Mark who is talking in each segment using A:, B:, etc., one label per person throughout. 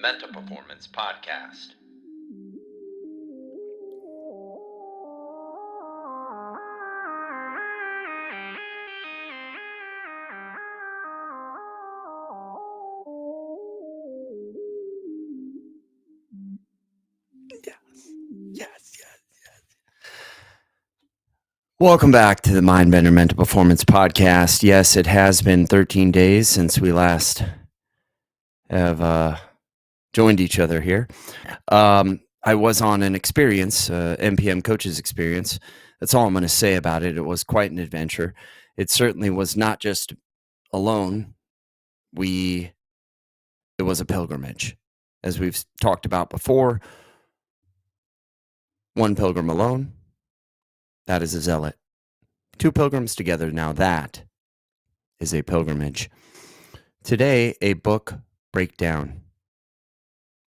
A: Mental Performance Podcast.
B: Yes. Welcome back to the Mindbender Mental Performance Podcast. Yes, it has been 13 days since we last have joined each other here. I was on an experience, NPM coach's experience. That's all I'm going to say about it. It was quite an adventure. It certainly was not just alone. It was a pilgrimage. As we've talked about before, one pilgrim alone, that is a zealot. Two pilgrims together, now that is a pilgrimage. Today, a book breakdown.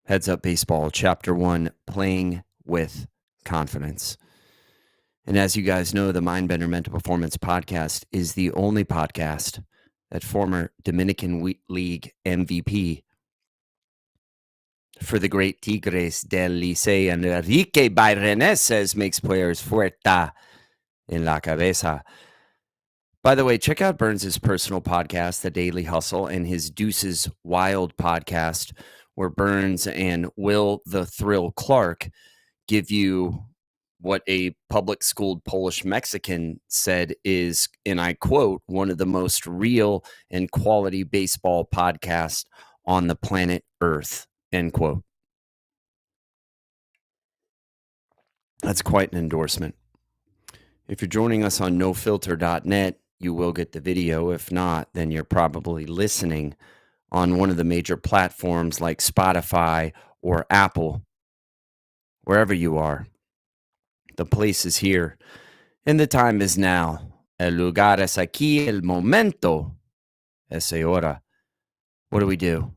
B: Heads Up Baseball, Chapter 1, Playing with Confidence. And as you guys know, the Mindbender Mental Performance Podcast is the only podcast that former Dominican League MVP for the great Tigres del Licey and Enrique Bayrenes says makes players fuerta en la cabeza. By the way, check out Burns' personal podcast, The Daily Hustle, and his Deuces Wild podcast, where Burns and Will the Thrill Clark give you what a public schooled Polish Mexican said is, and I quote, one of the most real and quality baseball podcasts on the planet Earth, end quote. That's quite an endorsement. If you're joining us on nofilter.net, you will get the video. If not, then you're probably listening on one of the major platforms like Spotify or Apple. Wherever you are, the place is here, and the time is now. El lugar es aquí, el momento es ahora. What do?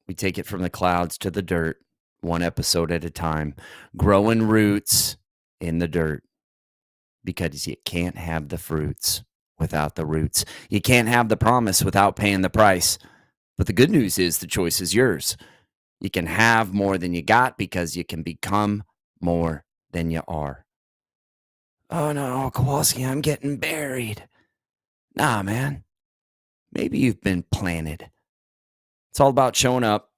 B: We take it from the clouds to the dirt, one episode at a time, growing roots in the dirt. Because you can't have the fruits without the roots. You can't have the promise without paying the price. But the good news is the choice is yours. You can have more than you got because you can become more than you are. Oh no, Kowalski, I'm getting buried. Nah, man. Maybe you've been planted. It's all about showing up,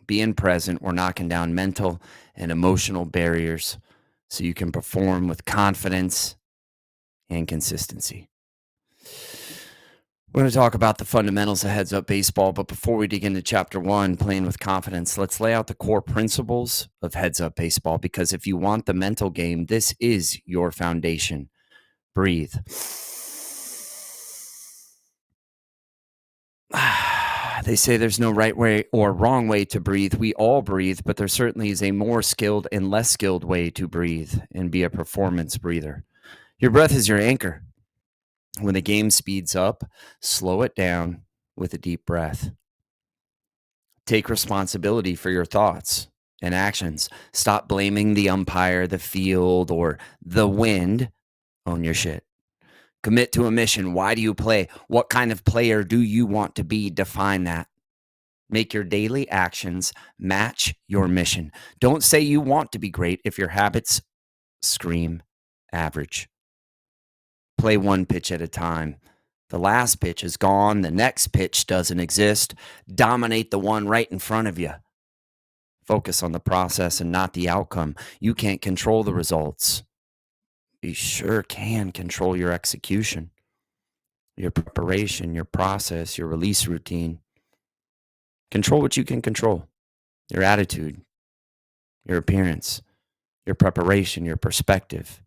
B: being present. We're knocking down mental and emotional barriers so you can perform with confidence and consistency. We're going to talk about the fundamentals of Heads Up Baseball, but before we dig into Chapter 1, Playing with Confidence, let's lay out the core principles of Heads Up Baseball, because if you want the mental game, this is your foundation. Breathe. They say there's no right way or wrong way to breathe. We all breathe, but there certainly is a more skilled and less skilled way to breathe and be a performance breather. Your breath is your anchor. When the game speeds up, slow it down with a deep breath. Take responsibility for your thoughts and actions. Stop blaming the umpire, the field, or the wind. Own your shit. Commit to a mission. Why do you play? What kind of player do you want to be? Define that. Make your daily actions match your mission. Don't say you want to be great if your habits scream average. Play one pitch at a time. The last pitch is gone. The next pitch doesn't exist. Dominate the one right in front of you. Focus on the process and not the outcome. You can't control the results. You sure can control your execution, your preparation, your process, your release routine. Control what you can control. Your attitude, your appearance, your preparation, your perspective,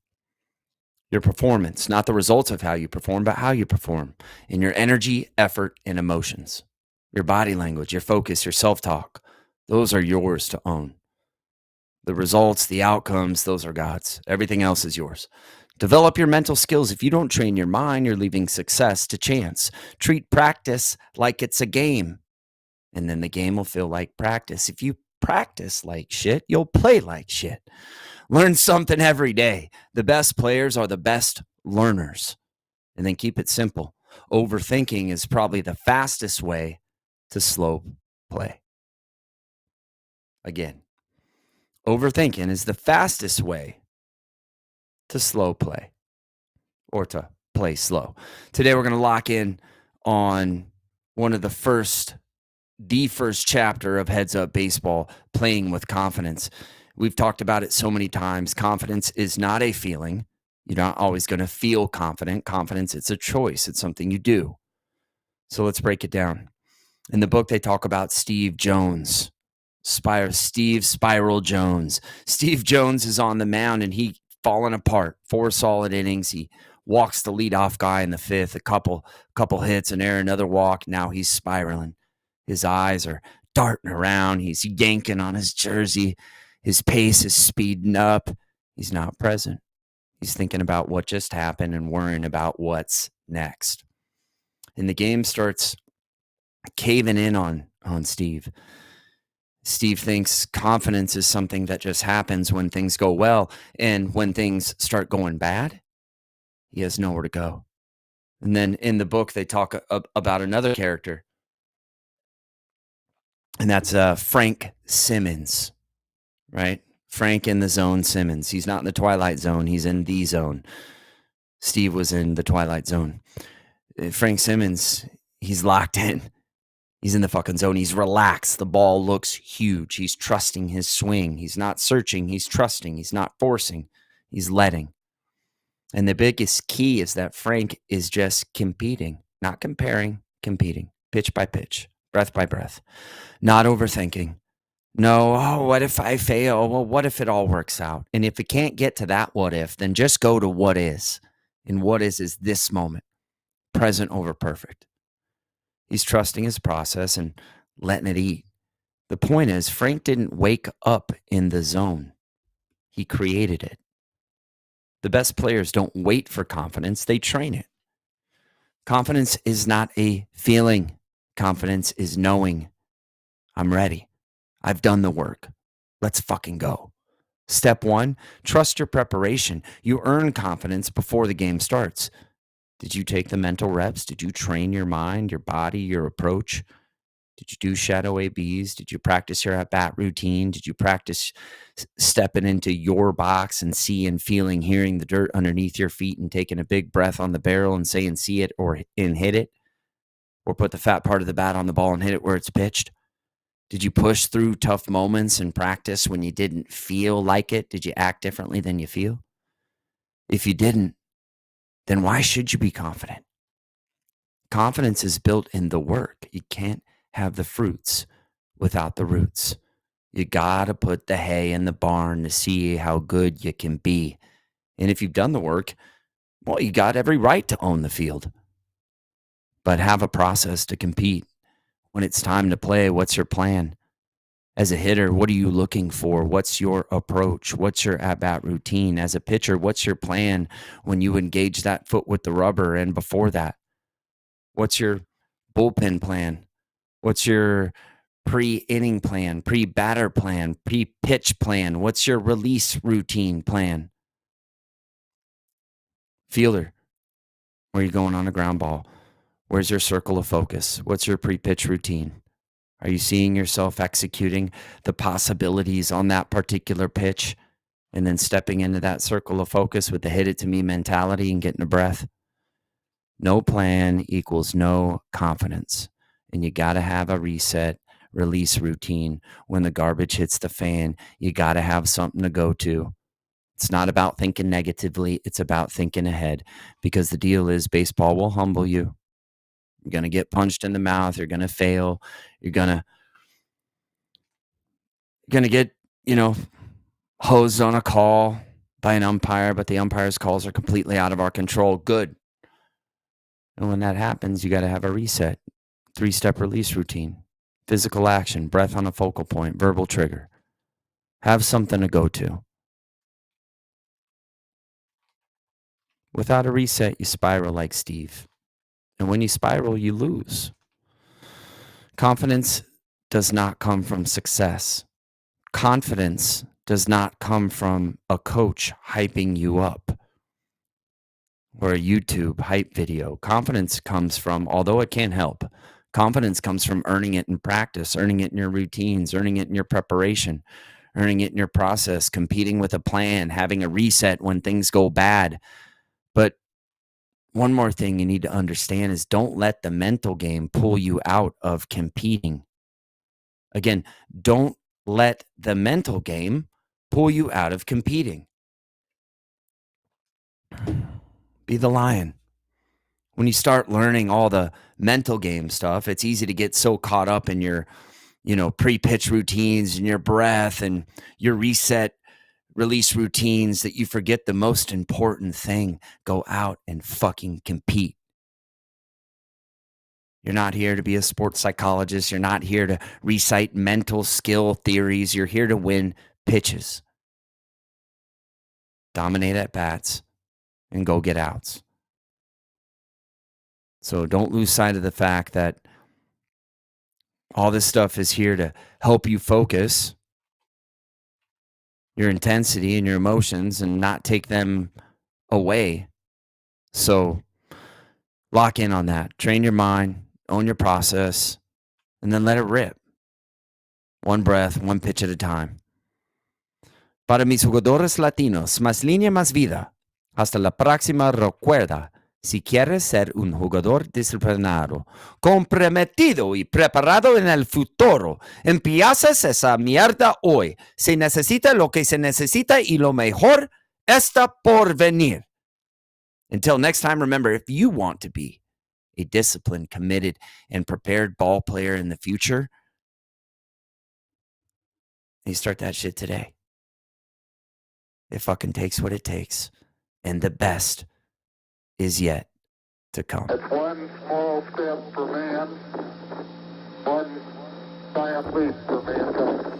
B: your performance, not the results of how you perform, but how you perform, and your energy, effort, and emotions, your body language, your focus, your self-talk. Those are yours to own. The results, the outcomes, those are God's. Everything else is yours. Develop your mental skills. If you don't train your mind, you're leaving success to chance. Treat practice like it's a game, and then the game will feel like practice. If you practice like shit, you'll play like shit. Learn something every day. The best players are the best learners. And then keep it simple. Overthinking is probably the fastest way to slow play. Again, overthinking is the fastest way to slow play or to play slow. Today, we're going to lock in on one of the first chapter of Heads Up Baseball, playing with confidence. We've talked about it so many times. Confidence is not a feeling. You're not always going to feel confident. Confidence, it's a choice. It's something you do. So let's break it down. In the book, they talk about Steve Jones, Steve Spiral Jones. Steve Jones is on the mound and he falling apart. 4 solid innings. He walks the leadoff guy in the 5th. A couple hits, an error, another walk. Now he's spiraling. His eyes are darting around. He's yanking on his jersey. His pace is speeding up. He's not present. He's thinking about what just happened and worrying about what's next. And the game starts caving in on Steve. Steve thinks confidence is something that just happens when things go well. And when things start going bad, he has nowhere to go. And then in the book, they talk about another character. And that's Frank Simmons, right? Frank in the zone Simmons. He's not in the Twilight Zone. He's in the zone. Steve was in the Twilight Zone. Frank Simmons, he's locked in. He's in the fucking zone. He's relaxed. The ball looks huge. He's trusting his swing. He's not searching. He's trusting. He's not forcing. He's letting. And the biggest key is that Frank is just competing, not comparing, competing, pitch by pitch, breath by breath, not overthinking. No, oh, what if I fail? Well, what if it all works out? And if it can't get to that what if, then just go to what is. And what is this moment, present over perfect. He's trusting his process and letting it eat. The point is, Frank didn't wake up in the zone. He created it. The best players don't wait for confidence. They train it. Confidence is not a feeling. Confidence is knowing I'm ready. I've done the work. Let's fucking go. Step 1, trust your preparation. You earn confidence before the game starts. Did you take the mental reps? Did you train your mind, your body, your approach? Did you do shadow ABs? Did you practice your at-bat routine? Did you practice stepping into your box and seeing, feeling, hearing the dirt underneath your feet and taking a big breath on the barrel and saying see it and hit it? Or put the fat part of the bat on the ball and hit it where it's pitched? Did you push through tough moments in practice when you didn't feel like it? Did you act differently than you feel? If you didn't, then why should you be confident? Confidence is built in the work. You can't have the fruits without the roots. You got to put the hay in the barn to see how good you can be. And if you've done the work, well, you got every right to own the field. But have a process to compete. When it's time to play, what's your plan? As a hitter, what are you looking for? What's your approach? What's your at-bat routine? As a pitcher, what's your plan when you engage that foot with the rubber and before that? What's your bullpen plan? What's your pre-inning plan, pre-batter plan, pre-pitch plan? What's your release routine plan? Fielder, where are you going on a ground ball? Where's your circle of focus? What's your pre-pitch routine? Are you seeing yourself executing the possibilities on that particular pitch and then stepping into that circle of focus with the hit it to me mentality and getting a breath? No plan equals no confidence. And you got to have a reset, release routine. When the garbage hits the fan, you got to have something to go to. It's not about thinking negatively. It's about thinking ahead, because the deal is baseball will humble you. You're going to get punched in the mouth. You're going to fail. You're going to get, hosed on a call by an umpire, but the umpire's calls are completely out of our control. Good. And when that happens, you got to have a reset. 3-step release routine, physical action, breath on a focal point, verbal trigger. Have something to go to. Without a reset, you spiral like Steve. And when you spiral, you lose. Confidence does not come from success. Confidence does not come from a coach hyping you up or a YouTube hype video. Confidence comes from, although it can help, Confidence comes from earning it in practice, earning it in your routines, earning it in your preparation, earning it in your process, competing with a plan, having a reset when things go bad. But one more thing you need to understand is don't let the mental game pull you out of competing. Again, don't let the mental game pull you out of competing. Be the lion. When you start learning all the mental game stuff, it's easy to get so caught up in your, pre-pitch routines and your breath and your reset release routines that you forget the most important thing. Go out and fucking compete. You're not here to be a sports psychologist. You're not here to recite mental skill theories. You're here to win pitches, dominate at bats, and go get outs. So don't lose sight of the fact that all this stuff is here to help you focus your intensity and your emotions and not take them away. So lock in on that. Train your mind, own your process, and then let it rip. One breath, one pitch at a time. Para mis jugadores latinos, más línea, más vida. Hasta la próxima, recuerda, si quieres ser un jugador disciplinado, comprometido y preparado en el futuro, empiezas esa mierda hoy. Se necesita lo que se necesita y lo mejor está por venir. Until next time, remember, if you want to be a disciplined, committed, and prepared ball player in the future, you start that shit today. It fucking takes what it takes. And the best is yet to come.
C: It's one small step for man, one giant leap for mankind.